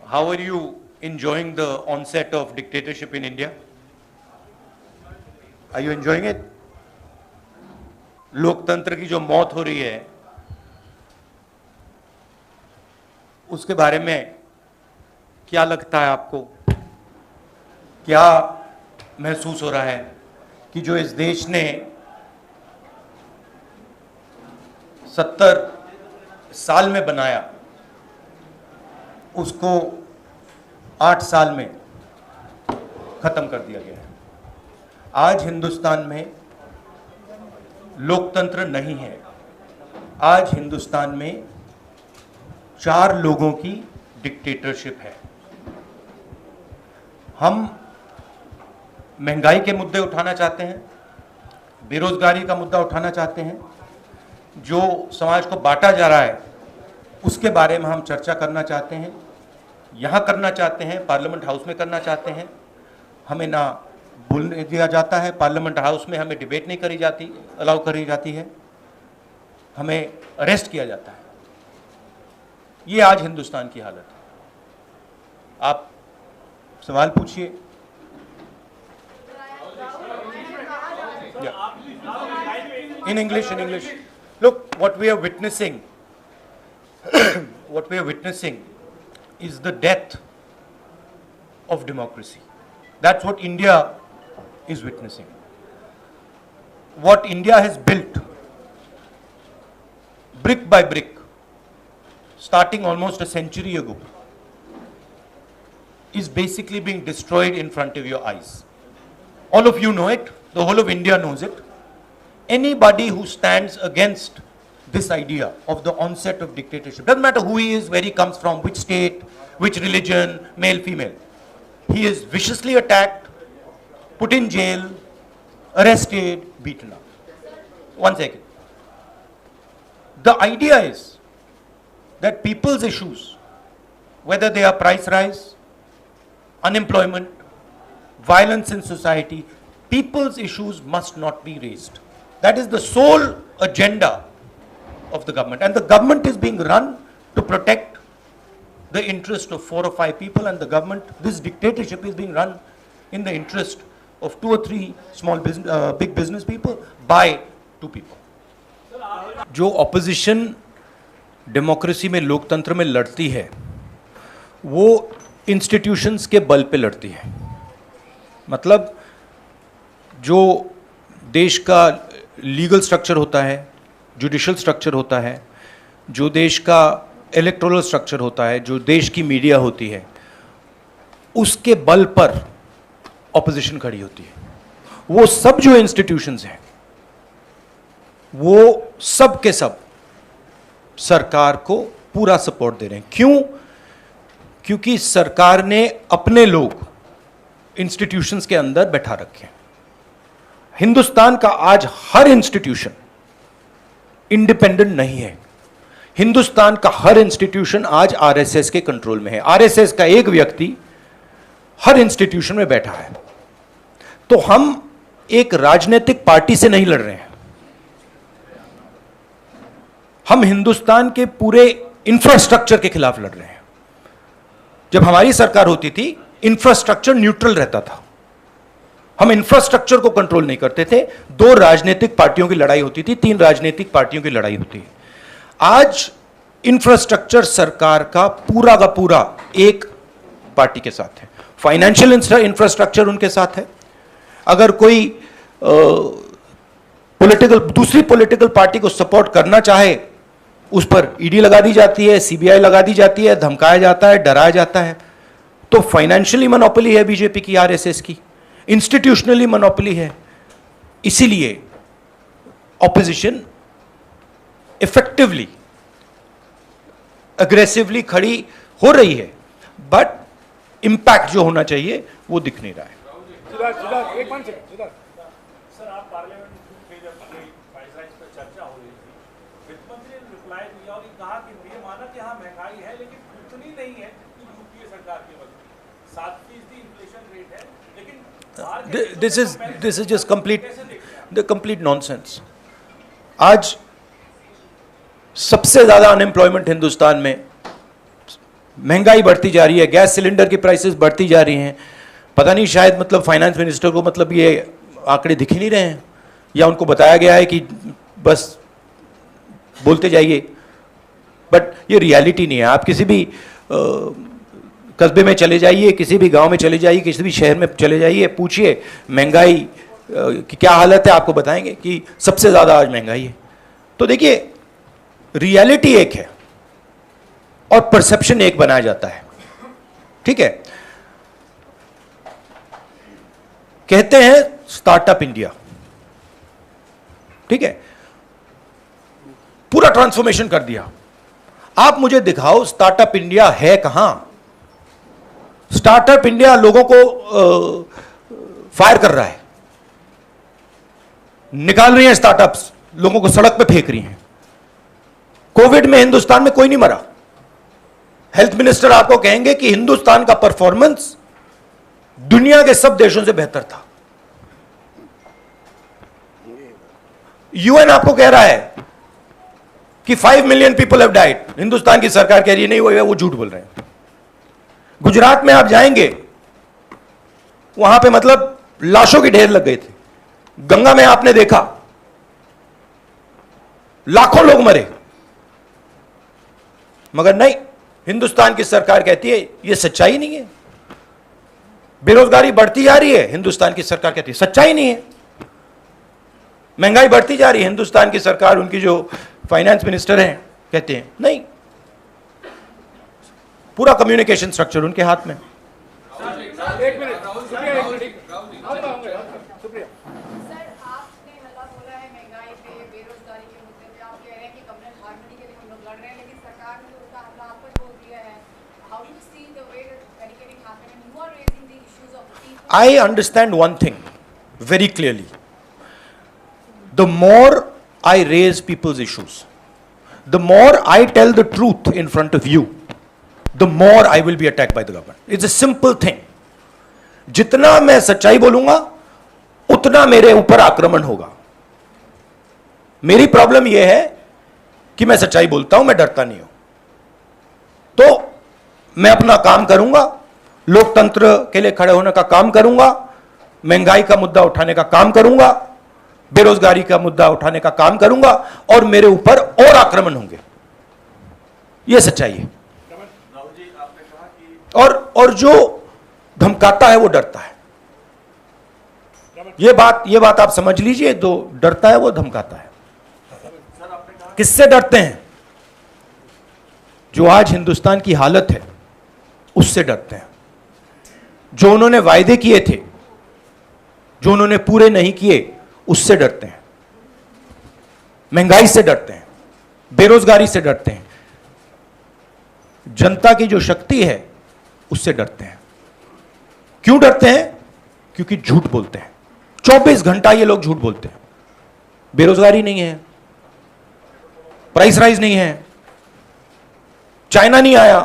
How are you enjoying the onset of dictatorship in India? Are you enjoying it? लोकतंत्र की जो मौत हो रही है उसके बारे में क्या लगता है आपको? क्या महसूस हो रहा है कि जो इस देश ने 70 साल में बनाया उसको 8 साल में खत्म कर दिया गया है? आज हिंदुस्तान में लोकतंत्र नहीं है। आज हिंदुस्तान में 4 लोगों की डिक्टेटरशिप है। हम महंगाई के मुद्दे उठाना चाहते हैं, बेरोजगारी का मुद्दा उठाना चाहते हैं, जो समाज को बांटा जा रहा है उसके बारे में हम चर्चा करना चाहते हैं, यहाँ करना चाहते हैं, पार्लियामेंट हाउस में करना चाहते हैं। हमें ना बोलने दिया जाता है, पार्लियामेंट हाउस में हमें डिबेट नहीं करी जाती, अलाउ करी जाती है, हमें अरेस्ट किया जाता है। ये आज हिंदुस्तान की हालत है। आप सवाल पूछिए। In English. Look, what we are witnessing, is the death of democracy. That's what India is witnessing. What India has built, brick by brick, starting almost a century ago, is basically being destroyed in front of your eyes. All of you know it. The whole of India knows it. Anybody who stands against this idea of the onset of dictatorship, doesn't matter who he is, where he comes from, which state, which religion, male, female, he is viciously attacked, put in jail, arrested, beaten up. One second. The idea is that people's issues, whether they are price rise, unemployment, violence in society, people's issues must not be raised. That is the sole agenda of the government. And the government is being run to protect the interest of 4 or 5 people, and the government, this dictatorship is being run in the interest of 2 or 3 small business, big business people by 2 people. जो opposition democracy में, लोकतंत्र में लड़ती है, वो institutions के बल पे लड़ती है। मतलब जो देश का लीगल स्ट्रक्चर होता है, जुडिशल स्ट्रक्चर होता है, जो देश का इलेक्टोरल स्ट्रक्चर होता है, जो देश की मीडिया होती है, उसके बल पर ऑपोजिशन खड़ी होती है। वो सब जो इंस्टीट्यूशंस हैं, वो सब के सब सरकार को पूरा सपोर्ट दे रहे हैं। क्यों? क्योंकि सरकार ने अपने लोग इंस्टीट्यूशंस के अंदर बैठा रखे हैं। हिंदुस्तान का आज हर इंस्टीट्यूशन इंडिपेंडेंट नहीं है। हिंदुस्तान का हर इंस्टीट्यूशन आज आरएसएस के कंट्रोल में है। आरएसएस का एक व्यक्ति हर इंस्टीट्यूशन में बैठा है। तो हम एक राजनीतिक पार्टी से नहीं लड़ रहे हैं, हम हिंदुस्तान के पूरे इंफ्रास्ट्रक्चर के खिलाफ लड़ रहे हैं। जब हमारी सरकार होती थी, इंफ्रास्ट्रक्चर न्यूट्रल रहता था, हम इंफ्रास्ट्रक्चर को कंट्रोल नहीं करते थे। 2 राजनीतिक पार्टियों की लड़ाई होती थी, 3 राजनीतिक पार्टियों की लड़ाई होती है। आज इंफ्रास्ट्रक्चर सरकार का पूरा एक पार्टी के साथ है। फाइनेंशियल इंफ्रास्ट्रक्चर उनके साथ है। अगर कोई दूसरी पॉलिटिकल पार्टी को सपोर्ट करना चाहे, उस पर ईडी लगा दी जाती है, सीबीआई लगा दी जाती है, धमकाया जाता है, डराया जाता है। तो फाइनेंशियली मोनोपोली है बीजेपी की, आरएसएस की, इंस्टीट्यूशनली मोनोपोली है। इसीलिए ऑपोजिशन इफेक्टिवली, अग्रेसिवली खड़ी हो रही है, बट इंपैक्ट जो होना चाहिए वो दिख नहीं रहा है। सर, आप पार्लियामेंट में जब प्राइस राइज पर चर्चा हो रही थी, वित्त मंत्री ने रिप्लाई दिया और कहा कि ये माना कि हाँ महंगाई है, लेकिन उतनी नहीं है कि यूपीए सरकार के वक्त 7% इन्फ्लेशन रेट है, लेकिन this is just complete nonsense. आज सबसे ज्यादा अनएम्प्लॉयमेंट हिंदुस्तान में महंगाई बढ़ती जा रही है, गैस सिलेंडर की प्राइसेस बढ़ती जा रही हैं। पता नहीं शायद मतलब फाइनेंस मिनिस्टर को मतलब ये आंकड़े दिख ही नहीं रहे हैं, या उनको बताया गया है कि बस बोलते जाइए, बट ये रियलिटी नहीं है। आप किसी भी कस्बे में चले जाइए, किसी भी गांव में चले जाइए, किसी भी शहर में चले जाइए, पूछिए महंगाई की क्या हालत है, आपको बताएंगे कि सबसे ज़्यादा आज महंगाई है। तो देखिए, रियलिटी एक है और परसेप्शन एक बनाया जाता है, ठीक है। कहते हैं स्टार्टअप इंडिया, ठीक है, पूरा ट्रांसफॉर्मेशन कर दिया। आप मुझे दिखाओ स्टार्टअप इंडिया है कहां? स्टार्टअप इंडिया लोगों को फायर कर रहा है, निकाल रही हैं स्टार्टअप्स, लोगों को सड़क पे फेंक रही हैं। कोविड में हिंदुस्तान में कोई नहीं मरा। हेल्थ मिनिस्टर आपको कहेंगे कि हिंदुस्तान का परफॉर्मेंस दुनिया के सब देशों से बेहतर था। यूएन आपको कह रहा है कि 5 million people have died, Hindustan की सरकार कह रही है नहीं, वो झूठ बोल रहे हैं। गुजरात में आप जाएंगे, वहां पे मतलब लाशों के ढेर लग गए थे। गंगा में आपने देखा लाखों लोग मरे, मगर नहीं, हिंदुस्तान की सरकार कहती है यह सच्चाई नहीं है। बेरोजगारी बढ़ती जा रही है, हिंदुस्तान की सरकार कहती है सच्चाई नहीं है। महंगाई बढ़ती जा रही है, हिंदुस्तान की सरकार, उनकी जो फाइनेंस मिनिस्टर हैं, कहते हैं नहीं। पूरा कम्युनिकेशन स्ट्रक्चर उनके हाथ में। I understand one thing very clearly. The more I raise people's issues, the more I tell the truth in front of you, the more I will be attacked by the government. It's a simple thing. जितना मैं सच्चाई बोलूंगा, उतना मेरे ऊपर आक्रमण होगा। मेरी प्रॉब्लम यह है कि मैं सच्चाई बोलता हूं, मैं डरता नहीं हूं। तो मैं अपना काम करूंगा, लोकतंत्र के लिए खड़े होने का काम करूंगा, महंगाई का मुद्दा उठाने का काम करूंगा, बेरोजगारी का मुद्दा उठाने का काम करूंगा, और मेरे ऊपर और आक्रमण होंगे। यह सच्चाई है। और जो धमकाता है वो डरता है। ये बात आप समझ लीजिए, जो डरता है वो धमकाता है। किससे डरते हैं? जो आज हिंदुस्तान की हालत है उससे डरते हैं। जो उन्होंने वायदे किए थे, जो उन्होंने पूरे नहीं किए, उससे डरते हैं। महंगाई से डरते हैं, बेरोजगारी से डरते हैं, जनता की जो शक्ति है उससे डरते हैं। क्यों डरते हैं? क्योंकि झूठ बोलते हैं। 24 घंटा ये लोग झूठ बोलते हैं। बेरोजगारी नहीं है, प्राइस राइज नहीं है, चाइना नहीं आया,